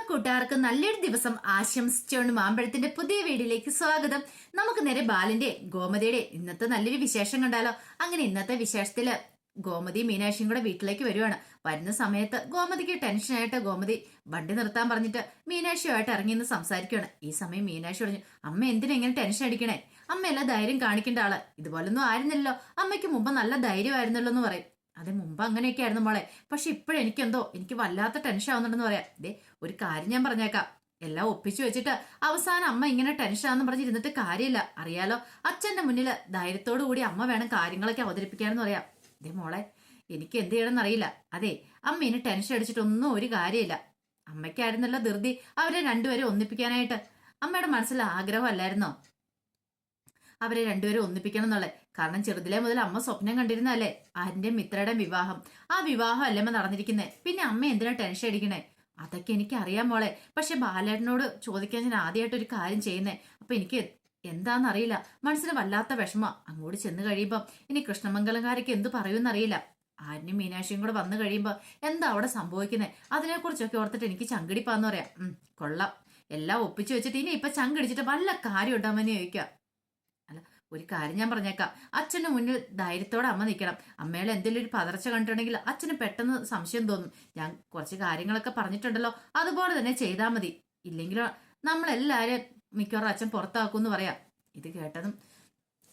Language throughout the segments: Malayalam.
കൂട്ടുകാർക്ക് നല്ലൊരു ദിവസം ആശംസിച്ചുകൊണ്ട് മാമ്പഴത്തിന്റെ പുതിയ വീഡിയോയിലേക്ക് സ്വാഗതം. നമുക്ക് നേരെ ബാലന്റെ ഗോമതിയുടെ ഇന്നത്തെ നല്ലൊരു വിശേഷം കണ്ടാലോ. അങ്ങനെ ഇന്നത്തെ വിശേഷത്തില് ഗോമതി മീനാക്ഷിയും കൂടെ വീട്ടിലേക്ക് വരുവാണ്. വരുന്ന സമയത്ത് ഗോമതിക്ക് ടെൻഷനായിട്ട് ഗോമതി വണ്ടി നിർത്താൻ പറഞ്ഞിട്ട് മീനാക്ഷിയുമായിട്ട് ഇറങ്ങിന്ന് സംസാരിക്കുകയാണ്. ഈ സമയം മീനാക്ഷി പറഞ്ഞു, അമ്മ എന്തിനാ ഇങ്ങനെ ടെൻഷൻ അടിക്കണേ? അമ്മ എല്ലാം ധൈര്യം കാണിക്കേണ്ട ആള്, ഇതുപോലൊന്നും ആയിരുന്നില്ലല്ലോ, അമ്മയ്ക്ക് മുമ്പ് നല്ല ധൈര്യമായിരുന്നല്ലോ എന്ന് പറയും. അതെ, മുമ്പ് അങ്ങനെയൊക്കെ ആയിരുന്നു മോളെ, പക്ഷെ ഇപ്പോഴെനിക്കെന്തോ എനിക്ക് വല്ലാത്ത ടെൻഷൻ ആവുന്നുണ്ടെന്ന് പറയാം. ദേ ഒരു കാര്യം ഞാൻ പറഞ്ഞേക്കാം, എല്ലാം ഒപ്പിച്ചു വെച്ചിട്ട് അവസാനം അമ്മ ഇങ്ങനെ ടെൻഷൻ ആണെന്ന് പറഞ്ഞിരുന്നിട്ട് കാര്യമില്ല. അറിയാലോ, അച്ഛന്റെ മുന്നിൽ ധൈര്യത്തോടു കൂടി അമ്മ വേണം കാര്യങ്ങളൊക്കെ അവതരിപ്പിക്കാനെന്ന് പറയാം. ദേ മോളെ, എനിക്ക് എന്ത് ചെയ്യണമെന്ന് അറിയില്ല. അതെ, അമ്മ ഇനി ടെൻഷൻ അടിച്ചിട്ടൊന്നും ഒരു കാര്യമില്ല. അമ്മയ്ക്കായിരുന്നല്ലോ ധൃതി അവരെ രണ്ടുപേരും ഒന്നിപ്പിക്കാനായിട്ട്. അമ്മയുടെ മനസ്സിൽ ആഗ്രഹമല്ലായിരുന്നോ അവരെ രണ്ടുപേരും ഒന്നിപ്പിക്കണം എന്നുള്ളത്? കാരണം ചെറുതിലെ മുതൽ അമ്മ സ്വപ്നം കണ്ടിരുന്നല്ലേ ആരിന്റെയും മിത്രയുടെയും വിവാഹം. ആ വിവാഹം അല്ലമ്മ നടന്നിരിക്കുന്നേ, പിന്നെ അമ്മ എന്തിനാ ടെൻഷൻ അടിക്കണേ? അതൊക്കെ എനിക്ക് അറിയാം മോളെ, പക്ഷെ ബാലേട്ടനോട് ചോദിക്കാൻ ഞാൻ ആദ്യമായിട്ട് ഒരു കാര്യം ചെയ്യുന്നേ. അപ്പൊ എനിക്ക് എന്താണെന്നറിയില്ല, മനസ്സിന് വല്ലാത്ത വിഷമ. അങ്ങോട്ട് ചെന്ന് കഴിയുമ്പം ഇനി കൃഷ്ണമംഗലംകാരൊക്കെ എന്ത് പറയുമെന്നറിയില്ല. ആരിനും മീനാക്ഷിയും കൂടെ വന്നു കഴിയുമ്പോ എന്താ അവിടെ സംഭവിക്കുന്നത്, അതിനെക്കുറിച്ചൊക്കെ ഓർത്തിട്ട് എനിക്ക് ചങ്കിടിപ്പാന്ന് പറയാം. കൊള്ളാം, എല്ലാം ഒപ്പിച്ചു വെച്ചിട്ട് ഇനി ഇപ്പൊ ചങ്കടിച്ചിട്ട് വല്ല കാര്യം ഉണ്ടാവുമെന്ന് ചോദിക്കാം. അല്ല, ഒരു കാര്യം ഞാൻ പറഞ്ഞേക്കാം, അച്ഛന് മുന്നിൽ ധൈര്യത്തോടെ അമ്മ നിൽക്കണം. അമ്മയുടെ എന്തെങ്കിലും ഒരു പതർച്ച കണ്ടിട്ടുണ്ടെങ്കിൽ അച്ഛന് പെട്ടെന്ന് സംശയം തോന്നും. ഞാൻ കുറച്ച് കാര്യങ്ങളൊക്കെ പറഞ്ഞിട്ടുണ്ടല്ലോ, അതുപോലെ തന്നെ ചെയ്താൽ മതി. ഇല്ലെങ്കിലോ നമ്മളെല്ലാരും മിക്കവാറും അച്ഛൻ പുറത്താക്കൂന്ന് പറയാം. ഇത് കേട്ടതും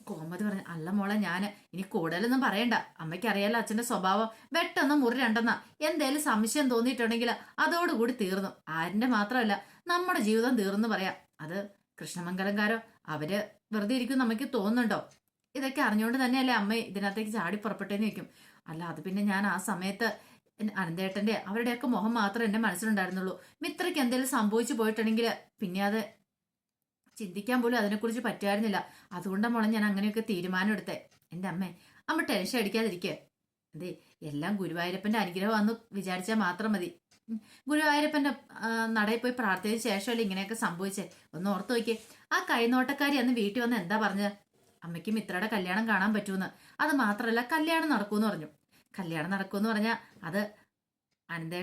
കോമതി പറഞ്ഞു, അല്ല മോളെ, ഞാൻ ഇനി കൂടുതലൊന്നും പറയണ്ട. അമ്മയ്ക്ക് അറിയാലോ അച്ഛന്റെ സ്വഭാവം, വെട്ടൊന്നും മുറി രണ്ടെന്നാ. എന്തേലും സംശയം തോന്നിയിട്ടുണ്ടെങ്കിൽ അതോടുകൂടി തീർന്നു. ആരിന്റെ മാത്രമല്ല, നമ്മുടെ ജീവിതം തീർന്നു പറയാം. അത് കൃഷ്ണമംഗലംകാരോ അവര് വെറുതെ ഇരിക്കും നമുക്ക് തോന്നുന്നുണ്ടോ? ഇതൊക്കെ അറിഞ്ഞുകൊണ്ട് തന്നെയല്ലേ അമ്മ ഇതിനകത്തേക്ക് ചാടി പുറപ്പെട്ടേന്ന് വെക്കും. അല്ല, അത് പിന്നെ ഞാൻ ആ സമയത്ത് അനന്തേട്ടന്റെ അവരുടെയൊക്കെ മുഖം മാത്രമേ എന്റെ മനസ്സിലുണ്ടായിരുന്നുള്ളൂ. മിത്രയ്ക്ക് എന്തെങ്കിലും സംഭവിച്ചു പോയിട്ടുണ്ടെങ്കിൽ പിന്നെ അത് ചിന്തിക്കാൻ പോലും അതിനെക്കുറിച്ച് പറ്റുമായിരുന്നില്ല. അതുകൊണ്ടാണ് മോളെ ഞാൻ അങ്ങനെയൊക്കെ തീരുമാനം എടുത്തേ. എന്റെ അമ്മ ടെൻഷൻ അടിക്കാതിരിക്കേ. അതെ, എല്ലാം ഗുരുവായൂരപ്പന്റെ അനുഗ്രഹമാണെന്ന് വിചാരിച്ചാൽ മാത്രം മതി. ഗുരുവായൂരപ്പന്റെ നടയിൽ പോയി പ്രാർത്ഥിച്ച ശേഷമല്ലേ ഇങ്ങനെയൊക്കെ സംഭവിച്ചേ. ഒന്ന് ഓർത്തു നോക്കിയേ, ആ കൈനോട്ടക്കാരി അന്ന് വീട്ടിൽ വന്ന് എന്താ പറഞ്ഞത്? അമ്മയ്ക്ക് മിത്രയുടെ കല്യാണം കാണാൻ പറ്റൂന്ന്. അത് മാത്രമല്ല, കല്യാണം നടക്കൂന്ന് പറഞ്ഞു. കല്യാണം നടക്കൂന്ന് പറഞ്ഞാൽ അത് അനന്തേ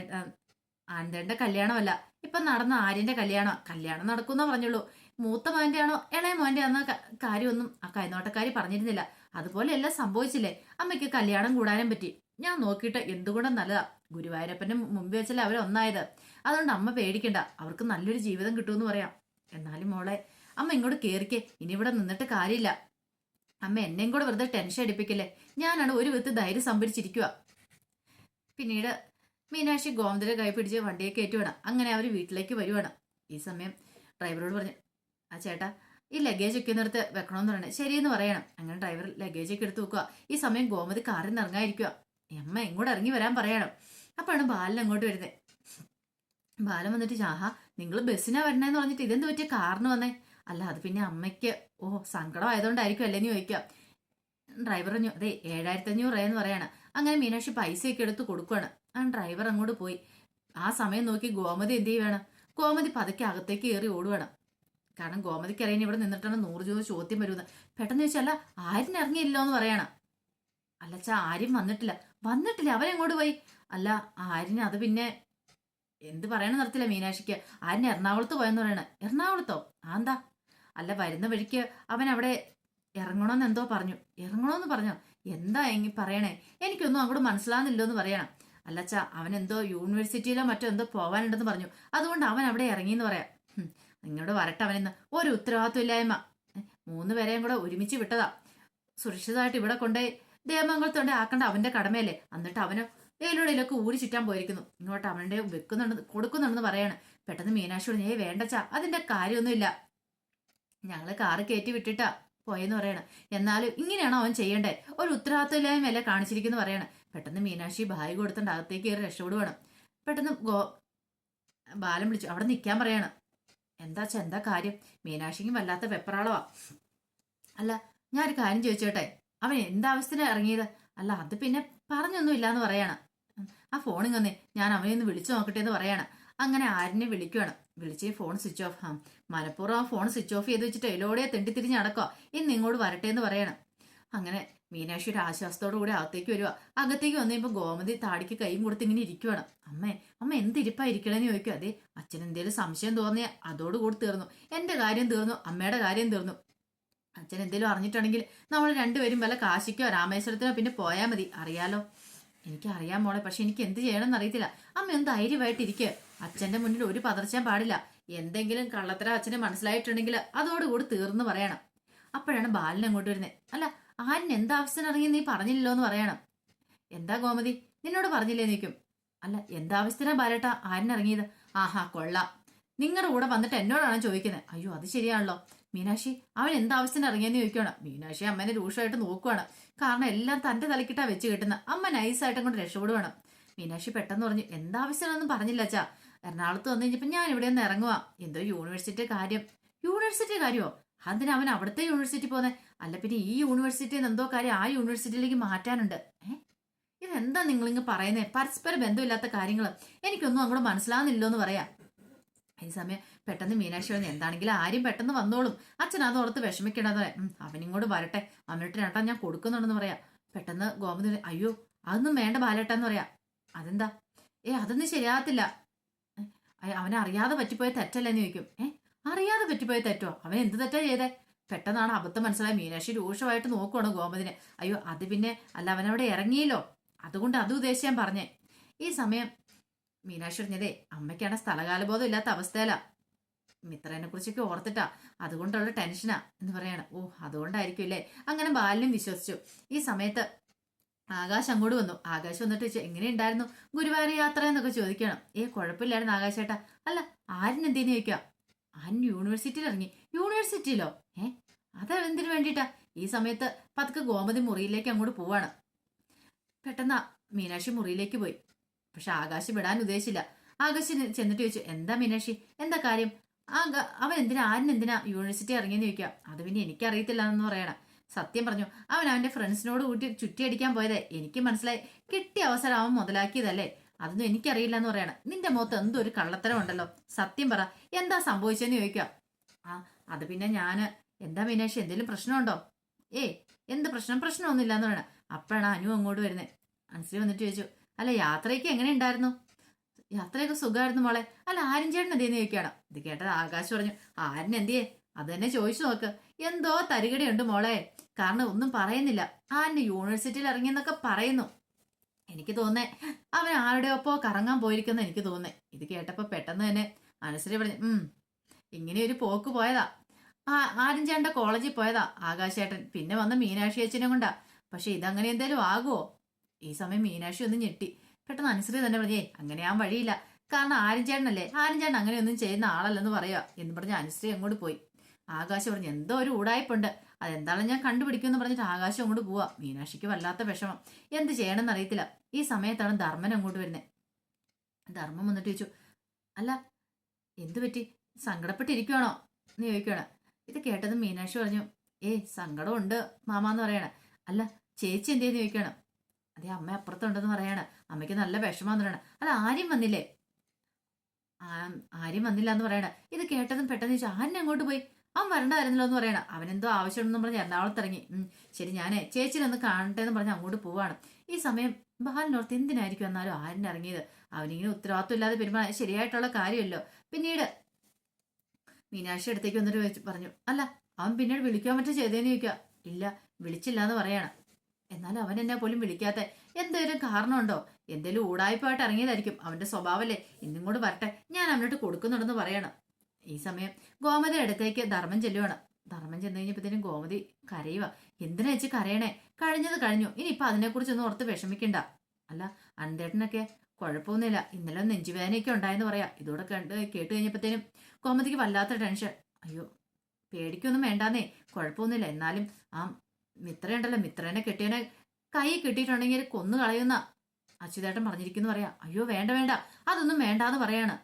ആനന്ദേന്റെ കല്യാണമല്ല, ഇപ്പൊ നടന്ന ആര്യന്റെ കല്യാണം നടക്കൂന്നോ പറഞ്ഞുള്ളൂ. മൂത്ത മോന്റെ ആണോ ഇളയ മോന്റെ ആണോ കാര്യമൊന്നും ആ കൈനോട്ടക്കാരി പറഞ്ഞിരുന്നില്ല. അതുപോലെ എല്ലാം സംഭവിച്ചില്ലേ. അമ്മയ്ക്ക് കല്യാണം കൂടാനും പറ്റി. ഞാൻ നോക്കിയിട്ട് എന്തുകൊണ്ടും നല്ലതാ. ഗുരുവായൂരപ്പന്റെ മുമ്പ് വെച്ചല്ലേ അവരൊന്നായത്. അതുകൊണ്ട് അമ്മ പേടിക്കണ്ട, അവർക്ക് നല്ലൊരു ജീവിതം കിട്ടുമെന്ന് പറയാം. എന്നാലും മോളെ, അമ്മ ഇങ്ങോട്ട് കേറിക്കേ. ഇനി ഇവിടെ നിന്നിട്ട് കാര്യമില്ല. അമ്മ എന്നെയും കൂടെ വെറുതെ ടെൻഷൻ അടിപ്പിക്കില്ലേ. ഞാനാണ് ഒരു വിധത്തിൽ ധൈര്യം സംഭരിച്ചിരിക്കുക. പിന്നീട് മീനാക്ഷി ഗോമതിയുടെ കൈ പിടിച്ച് വണ്ടിയെ കയറ്റുവാണ്. അങ്ങനെ അവർ വീട്ടിലേക്ക് വരുവാണ്. ഈ സമയം ഡ്രൈവറോട് പറഞ്ഞു, ആ ചേട്ടാ, ഈ ലഗേജ് ഒക്കെ നിർത്ത് വെക്കണമെന്ന് പറയണേ. ശരിയെന്ന് പറയണം. അങ്ങനെ ഡ്രൈവർ ലഗേജ് ഒക്കെ എടുത്ത് വെക്കുക. ഈ സമയം ഗോമതി കാറിൽ നിന്ന് ഇറങ്ങാതിരിക്കുക. അമ്മ എങ്ങോട്ട് ഇറങ്ങി വരാൻ പറയണം. അപ്പോഴാണ് ബാലൻ അങ്ങോട്ട് വരുന്നത്. ബാലൻ വന്നിട്ട്, ആഹാ, നിങ്ങൾ ബസ്സിനാ വരണേന്ന് പറഞ്ഞിട്ട് ഇതെന്ത് പറ്റിയ കാറിന് വന്നേ? അല്ല, അത് പിന്നെ അമ്മയ്ക്ക് സങ്കടം ആയതുകൊണ്ടായിരിക്കും അല്ലേന്ന് ചോദിക്കുക. ഡ്രൈവർ പറഞ്ഞു, അതെ 7500 എന്ന് പറയാണ്. അങ്ങനെ മീനാക്ഷി പൈസയൊക്കെ എടുത്ത് കൊടുക്കുകയാണ്. ആ ഡ്രൈവർ അങ്ങോട്ട് പോയി. ആ സമയം നോക്കി ഗോമതി എന്ത് ചെയ്യുവാണ്? ഗോമതി പതുക്കെ അകത്തേക്ക് കയറി ഓടുവാണ്. കാരണം ഗോമതിക്ക് അറിയാൻ ഇവിടെ നിന്നിട്ടാണ് 100 ചോദ്യം വരുന്നത്. പെട്ടെന്ന് ചോദിച്ചല്ല, ആരും ഇറങ്ങിയില്ലോ എന്ന് പറയണം. അല്ലച്ചാ, ആരും വന്നിട്ടില്ല അവരെങ്ങോട്ട് പോയി? അല്ല, ആര്യന് അത് പിന്നെ എന്ത് പറയണ നിർത്തില്ല മീനാക്ഷിക്ക്. ആര്യന് എറണാകുളത്ത് പോയെന്ന് പറയണ. എറണാകുളത്തോ? എന്താ? അല്ല, വരുന്ന വഴിക്ക് അവൻ അവിടെ ഇറങ്ങണമെന്ന് എന്തോ പറഞ്ഞു. ഇറങ്ങണമെന്ന് പറഞ്ഞോ? എന്താ പറയണേ? എനിക്കൊന്നും അങ്ങോട്ട് മനസ്സിലാകുന്നില്ലോ എന്ന് പറയണം. അല്ലച്ചാ, അവൻ എന്തോ യൂണിവേഴ്സിറ്റിയിലോ മറ്റോ എന്തോ പോവാനുണ്ടെന്ന് പറഞ്ഞു. അതുകൊണ്ട് അവൻ അവിടെ ഇറങ്ങിയെന്ന് പറയാം. ഇങ്ങോട്ട് വരട്ടെ അവനെന്ന്. ഒരു ഉത്തരവാദിത്വം ഇല്ലായ്മ. 3 പേരെയും കൂടെ ഒരുമിച്ച് വിട്ടതാ. സുരക്ഷിതമായിട്ട് ഇവിടെ കൊണ്ടുപോയി ദേവമംഗലത്തോടെ ആക്കേണ്ട അവന്റെ കടമയല്ലേ. എന്നിട്ട് അവന് ഏലൂടെയിലൊക്കെ ഊരി ചുറ്റാൻ പോയിരിക്കുന്നു. ഇങ്ങോട്ട് അവന്റെ കൊടുക്കുന്നുണ്ടെന്ന് പറയാണ്. പെട്ടെന്ന് മീനാക്ഷിയോട്, വേണ്ടച്ചാ, അതിന്റെ കാര്യമൊന്നുമില്ല, ഞങ്ങള് കാറ് കയറ്റി വിട്ടിട്ടാ പോയെന്ന് പറയണം. എന്നാലും ഇങ്ങനെയാണോ അവൻ ചെയ്യണ്ടേ? ഒരു ഉത്തരവാദിത്വമില്ലായ്മയല്ലേ കാണിച്ചിരിക്കുന്നു പറയാണ്. പെട്ടെന്ന് മീനാക്ഷി ബാഗ് കൊടുത്തിട്ട് അകത്തേക്ക് കയറി രക്ഷപ്പെടുവാണ്. പെട്ടെന്ന് ബാലൻ വിളിച്ചു, അവിടെ നിൽക്കാൻ പറയാണ്. എന്താ കാര്യം? മീനാക്ഷിക്കും വല്ലാത്ത വെപ്രാളവാ. അല്ല, ഞാനൊരു കാര്യം ചോദിച്ചോട്ടെ, അവൻ എന്താവശ്യത്തിന് ഇറങ്ങിയത്? അല്ല, അത് പിന്നെ പറഞ്ഞൊന്നും ഇല്ലാന്ന് പറയാണ്. ആ ഫോണിൽ വന്നേ, ഞാൻ അവനെ ഒന്ന് വിളിച്ചു നോക്കട്ടെ എന്ന് പറയാണ്. അങ്ങനെ ആരിനെ വിളിക്കുവാണ്. വിളിച്ച് ഫോൺ സ്വിച്ച് ഓഫ്. മനഃപൂർവ്വം ആ ഫോൺ സ്വിച്ച് ഓഫ് ചെയ്ത് വെച്ചിട്ട് എലോടെ തെണ്ടിത്തിരിഞ്ഞ് നടക്കുക. ഇന്ന് ഇങ്ങോട്ട് വരട്ടെ എന്ന് പറയണം. അങ്ങനെ മീനാക്ഷി ഒരു ആശ്വാസത്തോടു കൂടി അകത്തേക്ക് വരുക. അകത്തേക്ക് വന്നപ്പോ ഗോമതി താടിക്ക് കൈയും കൊടുത്ത് ഇങ്ങനെ ഇരിക്കുവാണ്. അമ്മ എന്തിരിപ്പാ ഇരിക്കണേന്ന് ചോദിക്കുക. അതെ, ആ അച്ഛൻ എന്തേലും സംശയം തോന്നിയ അതോടുകൂടി തീർന്നു. എന്റെ കാര്യം തീർന്നു, അമ്മയുടെ കാര്യം തീർന്നു. അച്ഛൻ എന്തേലും അറിഞ്ഞിട്ടുണ്ടെങ്കിൽ നമ്മൾ രണ്ടുപേരും വല്ല കാശിക്കോ രാമേശ്വരത്തിനോ പിന്നെ പോയാൽ മതി. അറിയാലോ, എനിക്കറിയാം മോളെ, പക്ഷെ എനിക്ക് എന്ത് ചെയ്യണമെന്ന് അറിയത്തില്ല. അമ്മ ഒന്ന് ധൈര്യമായിട്ടിരിക്കുക. അച്ഛന്റെ മുന്നിൽ ഒരു പതർച്ചാൻ പാടില്ല. എന്തെങ്കിലും കള്ളത്തരം അച്ഛന് മനസ്സിലായിട്ടുണ്ടെങ്കിൽ അതോടുകൂടി തീർന്നു പറയണം. അപ്പോഴാണ് ബാലൻ അങ്ങോട്ട് വരുന്നത്. അല്ല, ആരിന് എന്താവശ്യത്തിന് ഇറങ്ങി നീ പറഞ്ഞില്ലല്ലോ എന്ന് പറയണം. എന്താ ഗോമതി, നിന്നോട് പറഞ്ഞില്ലേ നീക്കും? അല്ല, എന്താവശ്യത്തിനാ ബാലേട്ടാ ആരിനിറങ്ങിയത്? ആഹാ കൊള്ളാം, നിങ്ങളുടെ കൂടെ വന്നിട്ട് എന്നോടാണ് ചോദിക്കുന്നത്. അയ്യോ അത് ശരിയാണല്ലോ മീനാക്ഷി, അവൻ എന്താവശ്യത്തിന് ഇറങ്ങിയെന്ന് ചോദിക്കുകയാണ്. മീനാക്ഷി അമ്മേനെ രൂക്ഷമായിട്ട് നോക്കുവാണ്. കാരണം എല്ലാം തന്റെ തലക്കിട്ടാ വെച്ച് കിട്ടുന്ന. അമ്മ നൈസായിട്ട് അങ്ങോട്ട് രക്ഷപ്പെടുവാണ്. മീനാക്ഷി പെട്ടെന്ന് പറഞ്ഞു, എന്താവശ്യമാണെന്നും പറഞ്ഞില്ല അച്ഛാ. എറണാകുളത്ത് വന്നു കഴിഞ്ഞപ്പോൾ ഞാൻ ഇവിടെ നിന്ന് ഇറങ്ങുക. എന്തോ യൂണിവേഴ്സിറ്റി കാര്യം. യൂണിവേഴ്സിറ്റി കാര്യമോ? അതിന് അവൻ അവിടുത്തെ യൂണിവേഴ്സിറ്റി പോന്നെ? അല്ല പിന്നെ ഈ യൂണിവേഴ്സിറ്റിയിൽ നിന്ന് എന്തോ കാര്യം ആ യൂണിവേഴ്സിറ്റിയിലേക്ക് മാറ്റാനുണ്ട്. ഇതെന്താ നിങ്ങളിങ്ങ് പറയുന്നേ? പരസ്പര ബന്ധമില്ലാത്ത കാര്യങ്ങൾ എനിക്കൊന്നും അങ്ങോട്ട് മനസ്സിലാവുന്നില്ലോ എന്ന് പറയാം. ഈ സമയം പെട്ടെന്ന് മീനാക്ഷി പറഞ്ഞു, എന്താണെങ്കിലും ആരും പെട്ടെന്ന് വന്നോളും, അച്ഛൻ അതോർത്ത് വിഷമിക്കണ്ടെന്ന് പറയാം. അവനിങ്ങോട്ട് വരട്ടെ, വന്നിട്ട് ചേട്ടാ ഞാൻ കൊടുക്കുന്നുണ്ടെന്ന് പറയാം. പെട്ടെന്ന് ഗോമതി, അയ്യോ അതൊന്നും വേണ്ട ബാലേട്ടാന്ന് പറയാം. അതെന്താ? അതൊന്നും ശരിയാകത്തില്ല. അവനറിയാതെ പറ്റിപ്പോയ തെറ്റല്ലെന്ന് ചോദിക്കും. അറിയാതെ പറ്റിപ്പോയ തെറ്റോ? അവൻ എന്ത് തെറ്റാ ചെയ്തേ? പെട്ടെന്നാണ് അബദ്ധം മനസ്സിലായി. മീനാക്ഷി രൂക്ഷമായിട്ട് നോക്കുവാണ് ഗോമതിനെ. അയ്യോ അത് പിന്നെ അല്ല, അവനവിടെ ഇറങ്ങിയല്ലോ, അതുകൊണ്ട് അത് ഉദ്ദേശിച്ച് ഞാൻ പറഞ്ഞേ. ഈ സമയം മീനാക്ഷി പറഞ്ഞതേ അമ്മയ്ക്കാണ് സ്ഥലകാലബോധം ഇല്ലാത്ത അവസ്ഥയിലാ, മിത്രനെ കുറിച്ചൊക്കെ ഓർത്തിട്ടാ, അതുകൊണ്ടുള്ള ടെൻഷനാ എന്ന് പറയാണ്. അതുകൊണ്ടായിരിക്കും അല്ലേ? അങ്ങനെ ബാലനും വിശ്വസിച്ചു. ഈ സമയത്ത് ആകാശ് അങ്ങോട്ട് വന്നു. ആകാശ് വന്നിട്ട് ചോദിച്ചു, എങ്ങനെയുണ്ടായിരുന്നു ഗുരുവായൂർ യാത്ര എന്നൊക്കെ ചോദിക്കണം. കുഴപ്പമില്ലായിരുന്നു ആകാശേട്ടാ. അല്ല ആരിനെന്തേന്ന് ചോദിക്കാം. ആരും യൂണിവേഴ്സിറ്റിയിൽ ഇറങ്ങി. യൂണിവേഴ്സിറ്റിയിലോ? അതെന്തിനു വേണ്ടിയിട്ടാ? ഈ സമയത്ത് പതുക്കെ ഗോമതി മുറിയിലേക്ക് അങ്ങോട്ട് പോവാണ്. പെട്ടെന്ന് മീനാക്ഷി മുറിയിലേക്ക് പോയി. പക്ഷെ ആകാശ് വിടാൻ ഉദ്ദേശിച്ചില്ല. ആകാശ് ചെന്നിട്ട് ചോദിച്ചു, എന്താ മീനാക്ഷി, എന്താ കാര്യം? അവൻ എന്തിനാ ആരിനെന്തിനാ യൂണിവേഴ്സിറ്റി ഇറങ്ങിയെന്ന് ചോദിക്കാം. അത് പിന്നെ എനിക്കറിയത്തില്ല എന്ന് പറയണം. സത്യം പറഞ്ഞു, അവൻ അവന്റെ ഫ്രണ്ട്സിനോട് കൂട്ടി ചുറ്റിയടിക്കാൻ പോയതേ. എനിക്ക് മനസ്സിലായി, കിട്ടിയ അവസരം അവൻ മുതലാക്കിയതല്ലേ. അതൊന്നും എനിക്കറിയില്ല എന്ന് പറയണം. നിന്റെ മുഖത്ത് എന്തോ ഒരു കള്ളത്തരം ഉണ്ടല്ലോ, സത്യം പറ, എന്താ സംഭവിച്ചെന്ന് ചോദിക്കാം. അത് പിന്നെ എന്താ മീനാക്ഷി, എന്തെങ്കിലും പ്രശ്നമുണ്ടോ? എന്ത് പ്രശ്നമൊന്നുമില്ല എന്ന് പറയണം. അപ്പോഴാണ് അനു അങ്ങോട്ട് വരുന്നത്. അനുശ്രീ വന്നിട്ട് ചോദിച്ചു, അല്ല യാത്രയ്ക്ക് എങ്ങനെ ഉണ്ടായിരുന്നു? യാത്രയൊക്കെ സുഖമായിരുന്നു മോളെ. അല്ല ആര്യൻ ചേട്ടൻ എന്തേന്ന് ചോദിക്കുകയാണ്. ഇത് കേട്ടത് ആകാശ് പറഞ്ഞു, ആര്യൻ എന്തിയേ? അത് തന്നെ ചോദിച്ചു നോക്ക്. എന്തോ തരികടയുണ്ട് മോളെ. കാരണം ഒന്നും പറയുന്നില്ല. ആര്യന് യൂണിവേഴ്സിറ്റിയിൽ ഇറങ്ങിയെന്നൊക്കെ പറയുന്നു. എനിക്ക് തോന്നേ അവൻ ആരുടെ ഒപ്പോ കറങ്ങാൻ പോയിരിക്കുന്ന എനിക്ക് തോന്നേ. ഇത് കേട്ടപ്പോ പെട്ടെന്ന് തന്നെ അനുശ്രീ പറഞ്ഞു, ഇങ്ങനെ ഒരു പോക്ക് പോയതാ. ആര്യൻ ചേട്ടന്റെ കോളേജിൽ പോയതാ ആകാശേട്ടൻ. പിന്നെ വന്ന മീനാക്ഷി അച്ഛനെ കൊണ്ടാ. പക്ഷെ ഇതങ്ങനെ എന്തേലും ആകുമോ? ഈ സമയം മീനാക്ഷി ഒന്ന് ഞെട്ടി. പെട്ടെന്ന് അനുശ്രീ തന്നെ പറഞ്ഞേ, അങ്ങനെ ആ വഴിയില്ല. കാരണം ആര്യൻ ചേട്ടനല്ലേ, ആര്യൻ ചേട്ടൻ അങ്ങനെയൊന്നും ചെയ്യുന്ന ആളല്ലെന്ന് പറയാ എന്ന് പറഞ്ഞ് അനുശ്രീ അങ്ങോട്ട് പോയി. ആകാശം പറഞ്ഞു, എന്തോ ഒരു ഊടായ്പുണ്ട്, അതെന്താണെന്ന് ഞാൻ കണ്ടുപിടിക്കുമെന്ന് പറഞ്ഞിട്ട് ആകാശം അങ്ങോട്ട് പോവാ. മീനാക്ഷിക്ക് വല്ലാത്ത വിഷമം, എന്ത് ചെയ്യണമെന്ന് അറിയത്തില്ല. ഈ സമയത്താണ് ധർമ്മൻ അങ്ങോട്ട് വരുന്നത്. ധർമ്മം വന്നിട്ട് ചോദിച്ചു, അല്ല എന്തു പറ്റി, സങ്കടപ്പെട്ടിരിക്കുവാണോ എന്ന് ചോദിക്കുകയാണ്. ഇത് കേട്ടതും മീനാക്ഷി പറഞ്ഞു, സങ്കടമുണ്ട് മാമാന്ന് പറയണേ. അല്ല ചേച്ചി എന്തേന്ന് ചോദിക്കണം. അതേ അമ്മ അപ്പുറത്തുണ്ടെന്ന് പറയാണ്. അമ്മയ്ക്ക് നല്ല വിഷമാന്ന് പറയണേ. അല്ല ആര്യം വന്നില്ലേ? ആര്യം വന്നില്ല എന്ന് പറയണ. ഇത് കേട്ടതും പെട്ടെന്ന് ചോദിച്ചു, ആര്യൻ അങ്ങോട്ട് പോയി? അവൻ വരണ്ടായിരുന്നല്ലോ എന്ന് പറയണ. അവനെന്തോ ആവശ്യമുണ്ടെന്ന് പറഞ്ഞ് എറണാകുളത്ത് ഇറങ്ങി. ശരി ഞാനേ ചേച്ചിനൊന്ന് കാണട്ടെ എന്ന് പറഞ്ഞ് അങ്ങോട്ട് പോവാണ്. ഈ സമയം ബാലനോർത്ത് എന്തിനായിരിക്കും എന്നാലും ആര്യൻ ഇറങ്ങിയത്. അവനിങ്ങനെ ഉത്തരവാദിത്വം ഇല്ലാതെ പെരുമാറാൻ ശരിയായിട്ടുള്ള കാര്യമല്ലോ. പിന്നീട് മീനാക്ഷി അടുത്തേക്ക് വന്നിട്ട് പറഞ്ഞു, അല്ല അവൻ പിന്നീട് വിളിക്കാൻ പറ്റും ചെയ്തേന്ന് ചോദിക്കുക. ഇല്ല വിളിച്ചില്ല എന്ന് പറയാണ്. എന്നാലും അവൻ എന്നെ പോലും വിളിക്കാത്ത എന്തേലും കാരണമുണ്ടോ? എന്തേലും ഊടായ്പായിട്ട് ഇറങ്ങിയതായിരിക്കും. അവന്റെ സ്വഭാവല്ലേ. ഇന്നും കൂടെ വരട്ടെ, ഞാൻ അവനോട്ട് കൊടുക്കുന്നുണ്ടെന്ന് പറയണം. ഈ സമയം ഗോമതി അടുത്തേക്ക് ധർമ്മം ചെല്ലുവാണ്. ധർമ്മം ചെന്ന് കഴിഞ്ഞപ്പോഴത്തേനും ഗോമതി കരയുക. എന്തിനാ വെച്ച് കരയണേ? കഴിഞ്ഞത് കഴിഞ്ഞു, ഇനിയിപ്പൊ അതിനെക്കുറിച്ചൊന്നും ഓർത്ത് വിഷമിക്കണ്ട. അല്ല അനന്തേട്ടനൊക്കെ കുഴപ്പമൊന്നുമില്ല, ഇന്നലെ നെഞ്ചുവേദനയൊക്കെ ഉണ്ടായെന്ന് പറയാം. ഇതോടെ കേട്ട് കഴിഞ്ഞപ്പോഴത്തേനും ഗോമതിക്ക് വല്ലാത്ത ടെൻഷൻ. അയ്യോ പേടിക്കൊന്നും വേണ്ടാന്നേ, കുഴപ്പമൊന്നുമില്ല. എന്നാലും ആ മിത്രയുണ്ടല്ലോ, മിത്രനെ കെട്ടിയവനെ കൈ കിട്ടിയിട്ടുണ്ടെങ്കിൽ കൊന്നു കളയുന്ന അച്യുതേട്ടൻ പറഞ്ഞിരിക്കുന്നു പറയാ. അയ്യോ വേണ്ട വേണ്ട, അതൊന്നും വേണ്ടാന്ന് പറയാണ്.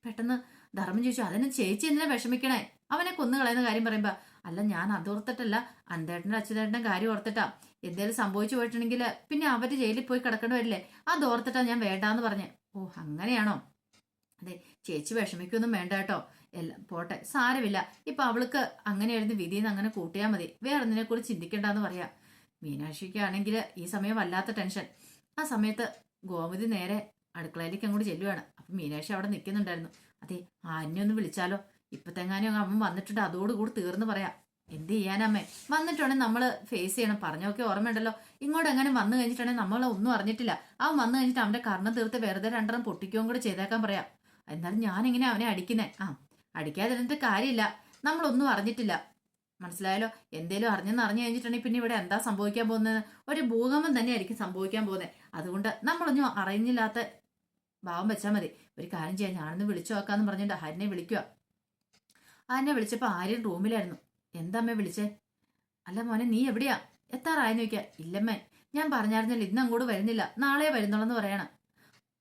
പെട്ടെന്ന് ധർമ്മം ചോദിച്ചു, അതിന് ചേച്ചി എന്തിനാ വിഷമിക്കണേ? അവനെ കൊന്നു കളയുന്ന കാര്യം പറയുമ്പോ, അല്ല ഞാൻ അതോർത്തിട്ടല്ല, അന്തേട്ടൻ്റെ അച്യുതേട്ടൻ്റെ കാര്യം ഓർത്തിട്ടാ. എന്തേലും സംഭവിച്ചു പോയിട്ടുണ്ടെങ്കിൽ പിന്നെ അവര് ജയിലിൽ പോയി കിടക്കേണ്ടി വരില്ലേ, അതോർത്തിട്ടാ ഞാൻ വേണ്ടാന്ന് പറഞ്ഞേ. അങ്ങനെയാണോ? അതെ ചേച്ചി വിഷമിക്കൊന്നും വേണ്ട കേട്ടോ, എല്ലാം പോട്ടെ, സാരമില്ല. ഇപ്പൊ അവൾക്ക് അങ്ങനെയായിരുന്നു വിധിന്ന് അങ്ങനെ കൂട്ടിയാൽ മതി, വേറെ ഒന്നിനെ കുറിച്ച് ചിന്തിക്കണ്ടെന്ന് പറയാ. മീനാക്ഷിക്കാണെങ്കിൽ ഈ സമയം വല്ലാത്ത ടെൻഷൻ. ആ സമയത്ത് ഗോമതി നേരെ അടുക്കളയിലേക്ക് അങ്ങോട്ട് ചെല്ലുവാണ്. അപ്പം മീനാക്ഷി അവിടെ നിൽക്കുന്നുണ്ടായിരുന്നു. അതെ, ആന്യെ ഒന്ന് വിളിച്ചാലോ, ഇപ്പത്തെങ്ങാനും അവൻ വന്നിട്ടുണ്ട് അതോടുകൂടി തീർന്ന് പറയാം. എന്ത് ചെയ്യാനമ്മേ, വന്നിട്ടുണ്ടെങ്കിൽ നമ്മൾ ഫേസ് ചെയ്യണം. പറഞ്ഞൊക്കെ ഓർമ്മയുണ്ടല്ലോ, ഇങ്ങോട്ട് എങ്ങനെ വന്നു കഴിഞ്ഞിട്ടുണ്ടെങ്കിൽ നമ്മൾ ഒന്നും അറിഞ്ഞിട്ടില്ല. അവൻ വന്നു കഴിഞ്ഞിട്ട് അവന്റെ കർണം തീർത്ത് വെറുതെ രണ്ടെണ്ണം പൊട്ടിക്കുകയും കൂടെ ചെയ്തേക്കാൻ പറയാം. എന്നാലും ഞാനിങ്ങനെ അവനെ അടിക്കുന്നേ. അടിക്കാതിരുന്നിട്ട് കാര്യമില്ല, നമ്മളൊന്നും അറിഞ്ഞിട്ടില്ല, മനസ്സിലായാലോ. എന്തേലും അറിഞ്ഞെന്ന് അറിഞ്ഞു കഴിഞ്ഞിട്ടുണ്ടെങ്കിൽ പിന്നെ ഇവിടെ എന്താ സംഭവിക്കാൻ പോകുന്നത്? ഒരു ഭൂകമ്പം തന്നെയായിരിക്കും സംഭവിക്കാൻ പോകുന്നത്. അതുകൊണ്ട് നമ്മളൊന്നും അറിഞ്ഞില്ലാത്ത ഭാവം വെച്ചാൽ മതി. ഒരു കാര്യം ചെയ്യാം, ഞാനൊന്ന് വിളിച്ചു നോക്കാന്ന് പറഞ്ഞിട്ട് ആര്യനെ വിളിക്കുക. ആര്യനെ വിളിച്ചപ്പോൾ ആര്യൻ റൂമിലായിരുന്നു. എന്താ അമ്മേ വിളിച്ചേ? അല്ല മോനെ, നീ എവിടെയാ? എത്താറായെന്ന് ചോദിക്കുക. ഇല്ലമ്മേ, ഞാൻ പറഞ്ഞായിരുന്നല്ലോ ഇന്ന് അങ്ങോട്ട് വരുന്നില്ല, നാളെ വരുന്നുള്ളെന്ന് പറയണം.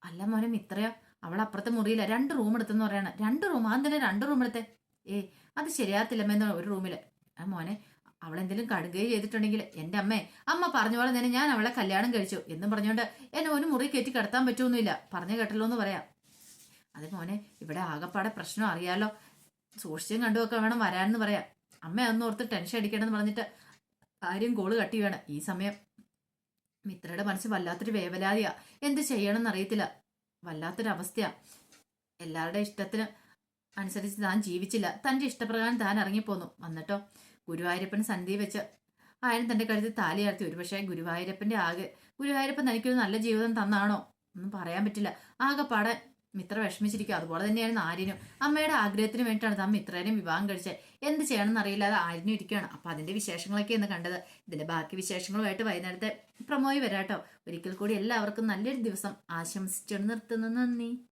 അല്ല മോനെ, ഇത്രയോ? അവൾ അപ്പുറത്തെ മുറിയില്ല, 2 റൂം എടുത്തെന്ന് പറയണ. 2 റൂം? അതെന്തിനാ 2 റൂം എടുത്തേ? അത് ശരിയാകത്തില്ലമ്മേന്ന് ഒരു റൂമില്. മോനെ, അവളെന്തെങ്കിലും കടുകയോ ചെയ്തിട്ടുണ്ടെങ്കിൽ എൻ്റെ അമ്മ പറഞ്ഞ പോലെ തന്നെ ഞാൻ അവളെ കല്യാണം കഴിച്ചു എന്നും പറഞ്ഞുകൊണ്ട് എന്നെ ഒരു മുറി കയറ്റി കിടത്താൻ പറ്റുമൊന്നുമില്ല. പറഞ്ഞു കേട്ടല്ലോ എന്ന് പറയാം. അത് മോനെ, ഇവിടെ ആകെപ്പാടെ പ്രശ്നം അറിയാലോ, സൂക്ഷിച്ചും കണ്ടുമൊക്കെ വേണം വരാനെന്ന് പറയാം. അമ്മ അതൊന്നും ഓർത്ത് ടെൻഷൻ അടിക്കണമെന്ന് പറഞ്ഞിട്ട് ആരും കോള് കട്ടി വേണം. ഈ സമയം മിത്രയുടെ മനസ്സ് വല്ലാത്തൊരു വേവലാതിയാ. എന്ത് ചെയ്യണമെന്ന് അറിയത്തില്ല, വല്ലാത്തൊരവസ്ഥയാ. എല്ലാവരുടെ ഇഷ്ടത്തിന് അനുസരിച്ച് താൻ ജീവിച്ചില്ല, തന്റെ ഇഷ്ടപ്രകാരം താൻ ഇറങ്ങിപ്പോന്നു. വന്നിട്ടോ ഗുരുവായൂരപ്പൻ സന്ധി വെച്ച് ആരും തന്റെ കഴുത്തിൽ താലിയാർത്തി. ഒരുപക്ഷെ ഗുരുവായൂരപ്പൻ തനിക്കൊരു നല്ല ജീവിതം തന്നാണോ ഒന്നും പറയാൻ പറ്റില്ല. ആകെപ്പാടെ മിത്ര വിഷമിച്ചിരിക്കും. അതുപോലെ തന്നെയാണ് ആര്യനും. അമ്മയുടെ ആഗ്രഹത്തിന് വേണ്ടിയിട്ടാണ് താൻ മിത്രേനെയും വിവാഹം കഴിച്ചത്. എന്ത് ചെയ്യണമെന്ന് അറിയില്ലാതെ ആര്യനും ഇരിക്കുകയാണ്. അപ്പൊ അതിന്റെ വിശേഷങ്ങളൊക്കെയാണ് കണ്ടത്. ഇതിന്റെ ബാക്കി വിശേഷങ്ങളുമായിട്ട് വൈകുന്നേരത്തെ പ്രമോയി വരാട്ടോ. ഒരിക്കൽ കൂടി എല്ലാവർക്കും നല്ലൊരു ദിവസം ആശംസിച്ചു നിർത്തുന്നു. നന്ദി.